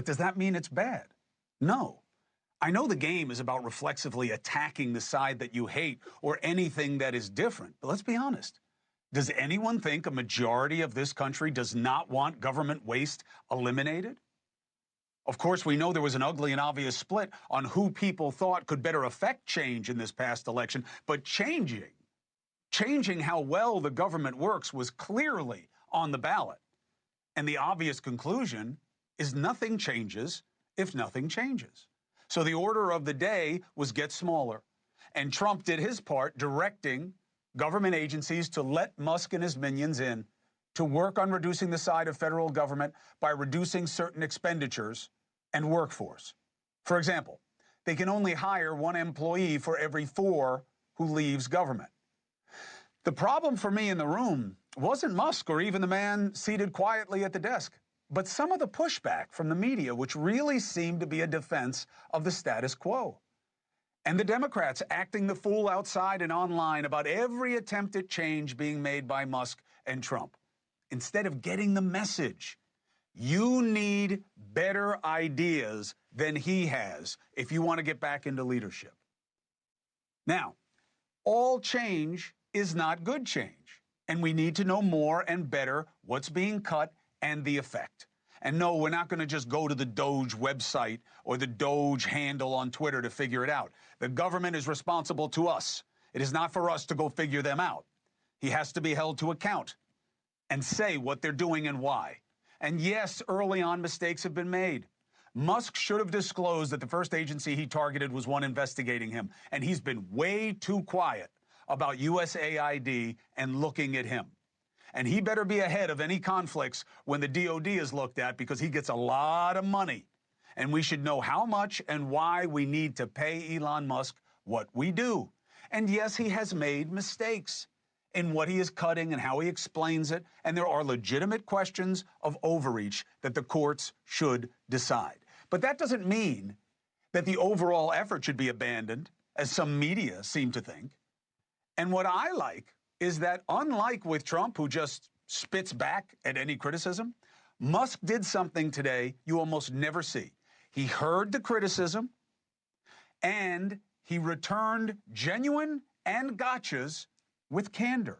But does that mean it's bad? No. I know the game is about reflexively attacking the side that you hate or anything that is different, but let's be honest. Does anyone think a majority of this country does not want government waste eliminated? Of course, we know there was an ugly and obvious split on who people thought could better affect change in this past election, but changing how well the government works was clearly on the ballot. And the obvious conclusion is nothing changes if nothing changes. So the order of the day was get smaller. And Trump did his part directing government agencies to let Musk and his minions in to work on reducing the side of federal government by reducing certain expenditures and workforce. For example, they can only hire one employee for every 4 who leaves government. The problem for me in the room wasn't Musk or even the man seated quietly at the desk, but some of the pushback from the media, which really seemed to be a defense of the status quo. And the Democrats acting the fool outside and online about every attempt at change being made by Musk and Trump. Instead of getting the message, you need better ideas than he has if you want to get back into leadership. Now, all change is not good change, and we need to know more and better what's being cut and the effect. And no, we're not going to just go to the Doge website or the Doge handle on Twitter to figure it out. The government is responsible to us. It is not for us to go figure them out. He has to be held to account and say what they're doing and why. And yes, early on mistakes have been made. Musk should have disclosed that the first agency he targeted was one investigating him, and he's been way too quiet about USAID and looking at him. And he better be ahead of any conflicts when the DOD is looked at, because he gets a lot of money. And we should know how much and why we need to pay Elon Musk what we do. And yes, he has made mistakes in what he is cutting and how he explains it. And there are legitimate questions of overreach that the courts should decide. But that doesn't mean that the overall effort should be abandoned, as some media seem to think. And what I like is that, unlike with Trump, who just spits back at any criticism, Musk did something today you almost never see. He heard the criticism, and he returned genuine and gotchas with candor.